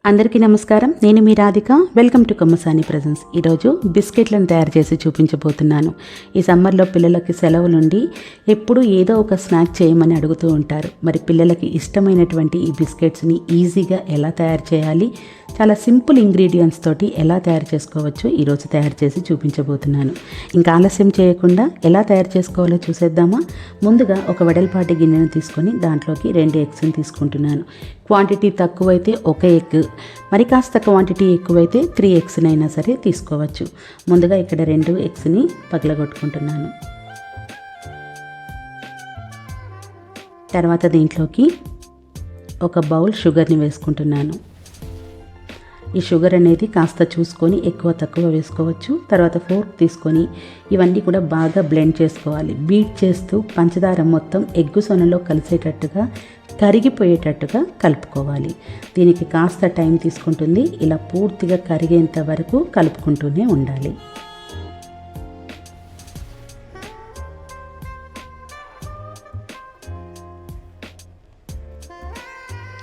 అందరికీ నమస్కారం. నేను మీ Radhika. Welcome to Kammasani presents. ఈరోజు బిస్కెట్లను తయారు చేసి చూపించబోతున్నాను. ఈ సమ్మర్లో పిల్లలకి సెలవులుండి ఎప్పుడు ఏదో ఒక స్నాక్ చేయమని అడుగుతూ ఉంటారు. మరి పిల్లలకి ఇష్టమైనటువంటి ఈ బిస్కెట్స్ని ఈజీగా ఎలా తయారు చేయాలి, చాలా సింపుల్ ఇంగ్రీడియంట్స్ తోటి ఎలా తయారు చేసుకోవచ్చు ఈరోజు తయారు చేసి చూపించబోతున్నాను. ఇంకా ఆలస్యం చేయకుండా ఎలా తయారు చేసుకోవాలో చూసేద్దామా. ముందుగా ఒక వెడల్పాటి గిన్నెను తీసుకొని దాంట్లోకి 2 ఎగ్స్ని తీసుకుంటున్నాను. క్వాంటిటీ తక్కువైతే 1 ఎగ్, మరి కాస్త క్వాంటిటీ ఎక్కువైతే 3 ఎగ్స్నైనా సరే తీసుకోవచ్చు. ముందుగా ఇక్కడ 2 ఎగ్స్ని పగలగొట్టుకుంటున్నాను. తర్వాత దీంట్లోకి ఒక బౌల్ షుగర్ని వేసుకుంటున్నాను. ఈ షుగర్ అనేది కాస్త చూసుకొని ఎక్కువ తక్కువ వేసుకోవచ్చు. తర్వాత ఫోర్క్ తీసుకొని ఇవన్నీ కూడా బాగా బ్లెండ్ చేసుకోవాలి. బీట్ చేస్తూ పంచదార మొత్తం ఎగ్గు సొనలో కలిసేటట్టుగా కరిగిపోయేటట్టుగా కలుపుకోవాలి. దీనికి కాస్త టైం తీసుకుంటుంది. ఇలా పూర్తిగా కరిగేంత వరకు కలుపుకుంటూనే ఉండాలి.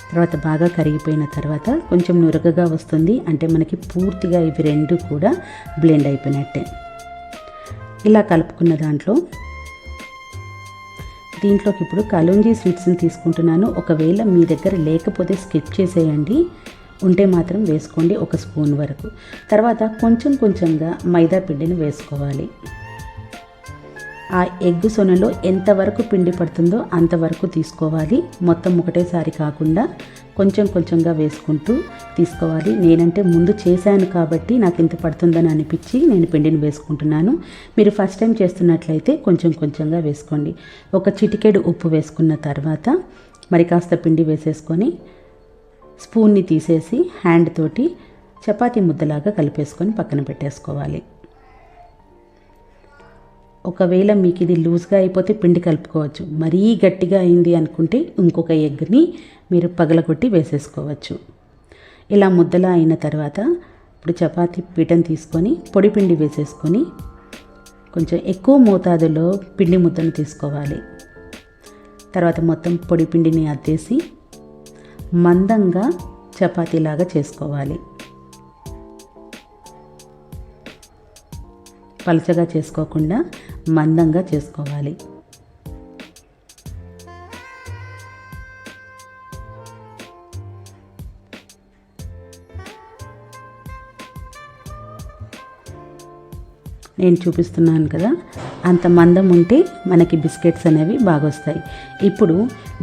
తర్వాత బాగా కరిగిపోయిన తర్వాత కొంచెం నురగగా వస్తుంది. అంటే మనకి పూర్తిగా ఇవి 2 కూడా బ్లెండ్ అయిపోయినట్టే. ఇలా కలుపుకున్న దీంట్లోకి ఇప్పుడు కలోంజీ స్వీట్స్ని తీసుకుంటున్నాను. ఒకవేళ మీ దగ్గర లేకపోతే స్కిప్ చేసేయండి, ఉంటే మాత్రం వేసుకోండి 1 స్పూన్ వరకు. తర్వాత కొంచెంగా మైదా పిండిని వేసుకోవాలి. ఆ ఎగ్ సొనలో ఎంతవరకు పిండి పడుతుందో అంతవరకు తీసుకోవాలి. మొత్తం ఒకటేసారి కాకుండా కొంచెంగా వేసుకుంటూ తీసుకోవాలి. నేనంటే ముందు చేశాను కాబట్టి నాకు ఇంత పడుతుందని అనిపించి నేను పిండిని వేసుకుంటున్నాను. మీరు ఫస్ట్ టైం చేస్తున్నట్లయితే కొంచెంగా వేసుకోండి. ఒక చిటికెడు ఉప్పు వేసుకున్న తర్వాత మరి కాస్త పిండి వేసేసుకొని స్పూన్ని తీసేసి హ్యాండ్ తోటి చపాతీ ముద్దలాగా కలిపేసుకొని పక్కన పెట్టేసుకోవాలి. ఒకవేళ మీకు ఇది లూజ్గా అయిపోతే పిండి కలుపుకోవచ్చు. మరీ గట్టిగా అయింది అనుకుంటే ఇంకొక ఎగ్ని మీరు పగలగొట్టి వేసేసుకోవచ్చు. ఇలా ముద్దలా అయిన తర్వాత ఇప్పుడు చపాతీ పీటను తీసుకొని పొడి పిండి వేసేసుకొని కొంచెం ఎక్కువ మోతాదులో పిండి ముద్దను తీసుకోవాలి. తర్వాత మొత్తం పొడి పిండిని అద్దేసి మందంగా చపాతీలాగా చేసుకోవాలి. పలచగా చేసుకోకుండా మందంగా చేసుకోవాలి. నేను చూపిస్తున్నాను కదా, అంత మందం ఉంటే మనకి బిస్కెట్స్ అనేవి బాగా వస్తాయి. ఇప్పుడు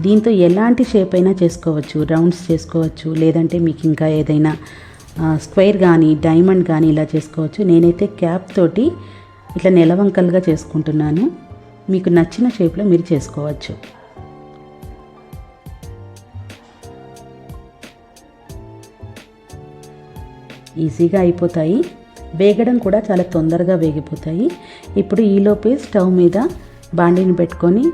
దీంతో ఎలాంటి షేప్ అయినా చేసుకోవచ్చు. రౌండ్స్ చేసుకోవచ్చు, లేదంటే మీకు ఇంకా ఏదైనా స్క్వేర్ కానీ డైమండ్ కానీ ఇలా చేసుకోవచ్చు. నేనైతే క్యాప్ తోటి ఇట్లా నెలవంకలుగా చేసుకుంటున్నాను. మీకు నచ్చిన షేప్లో మీరు చేసుకోవచ్చు. ఈజీగా అయిపోతాయి. వేగడం కూడా చాలా తొందరగా వేగిపోతాయి. ఇప్పుడు ఈలోపే స్టవ్ మీద బాండీని పెట్టుకొని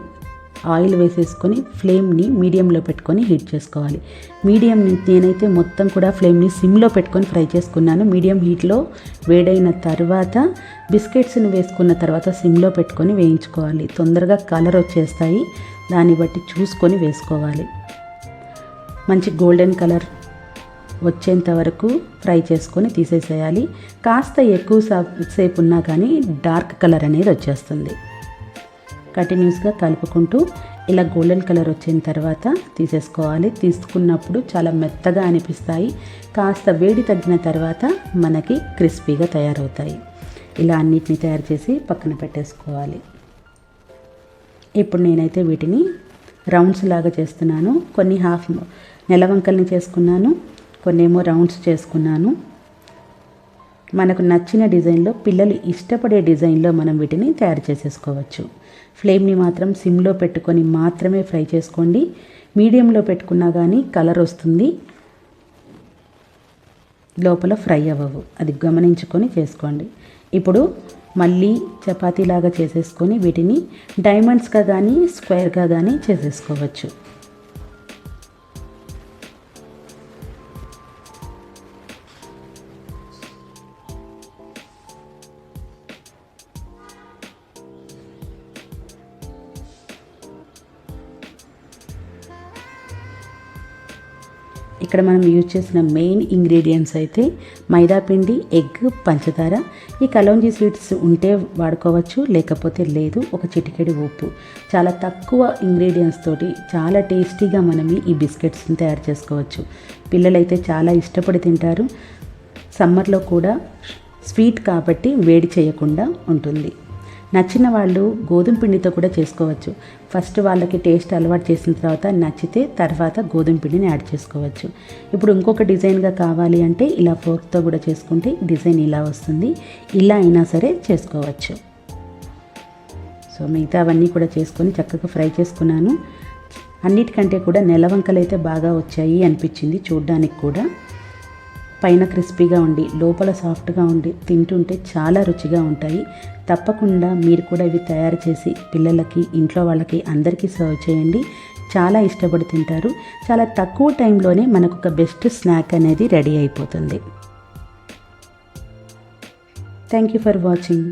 ఆయిల్ వేసేసుకొని ఫ్లేమ్ని మీడియంలో పెట్టుకొని హీట్ చేసుకోవాలి. నేనైతే మొత్తం కూడా ఫ్లేమ్ని సిమ్లో పెట్టుకొని ఫ్రై చేసుకున్నాను. మీడియం హీట్లో వేడైన తర్వాత బిస్కెట్స్ని వేసుకున్న తర్వాత సిమ్లో పెట్టుకొని వేయించుకోవాలి. తొందరగా కలర్ వచ్చేస్తాయి. దాన్ని బట్టి చూసుకొని వేసుకోవాలి. మంచి గోల్డెన్ కలర్ వచ్చేంత వరకు ఫ్రై చేసుకొని తీసేసేయాలి. కాస్త ఎక్కువ సేపు ఉన్నా కానీ డార్క్ కలర్ అనేది వచ్చేస్తుంది. కంటిన్యూస్గా కలుపుకుంటూ ఇలా గోల్డెన్ కలర్ వచ్చిన తర్వాత తీసేసుకోవాలి. తీసుకున్నప్పుడు చాలా మెత్తగా అనిపిస్తాయి. కాస్త వేడి తగ్గిన తర్వాత మనకి క్రిస్పీగా తయారవుతాయి. ఇలా అన్నిటిని తయారు చేసి పక్కన పెట్టేసుకోవాలి. ఇప్పుడు నేనైతే వీటిని రౌండ్స్ లాగా చేస్తున్నాను. కొన్ని హాఫ్ నెలవంకల్ని చేసుకున్నాను, కొన్నేమో రౌండ్స్ చేసుకున్నాను. మనకు నచ్చిన డిజైన్లో, పిల్లలు ఇష్టపడే డిజైన్లో మనం వీటిని తయారు చేసేసుకోవచ్చు. ఫ్లేమ్ని మాత్రం సిమ్లో పెట్టుకొని మాత్రమే ఫ్రై చేసుకోండి. మీడియంలో పెట్టుకున్నా కానీ కలర్ వస్తుంది, లోపల ఫ్రై అవ్వవు. అది గమనించుకొని చేసుకోండి. ఇప్పుడు మళ్ళీ చపాతీలాగా చేసేసుకొని వీటిని డైమండ్స్గా కానీ స్క్వేర్గా కానీ చేసేసుకోవచ్చు. ఇక్కడ మనం యూజ్ చేసిన మెయిన్ ఇంగ్రీడియంట్స్ అయితే మైదా పిండి, ఎగ్, పంచదార. ఈ కలోంజీ స్వీట్స్ ఉంటే వాడుకోవచ్చు, లేకపోతే లేదు. ఒక చిటికెడు ఉప్పు. చాలా తక్కువ ఇంగ్రీడియంట్స్ తోటి చాలా టేస్టీగా మనం ఈ బిస్కెట్స్ని తయారు చేసుకోవచ్చు. పిల్లలైతే చాలా ఇష్టపడి తింటారు. సమ్మర్లో కూడా స్వీట్ కాబట్టి వేడి చేయకుండా ఉంటుంది. నచ్చిన వాళ్ళు గోధుమ పిండితో కూడా చేసుకోవచ్చు. ఫస్ట్ వాళ్ళకి టేస్ట్ అలవాటు చేసిన తర్వాత నచ్చితే తర్వాత గోధుమ పిండిని యాడ్ చేసుకోవచ్చు. ఇప్పుడు ఇంకొక డిజైన్గా కావాలి అంటే ఇలా ఫోర్క్తో కూడా చేసుకుంటే డిజైన్ ఇలా వస్తుంది. ఇలా అయినా సరే చేసుకోవచ్చు. సో మిగతా అవన్నీ కూడా చేసుకొని చక్కగా ఫ్రై చేసుకున్నాను. అన్నిటికంటే కూడా నెలవంకలు అయితే బాగా వచ్చాయి అనిపించింది చూడ్డానికి కూడా. పైన క్రిస్పీగా ఉండి లోపల సాఫ్ట్గా ఉండి తింటుంటే చాలా రుచిగా ఉంటాయి. తప్పకుండా మీరు కూడా ఇవి తయారు చేసి పిల్లలకి, ఇంట్లో వాళ్ళకి అందరికీ సర్వ్ చేయండి. చాలా ఇష్టపడి తింటారు. చాలా తక్కువ టైంలోనే మనకు ఒక బెస్ట్ స్నాక్ అనేది రెడీ అయిపోతుంది. Thank you for watching.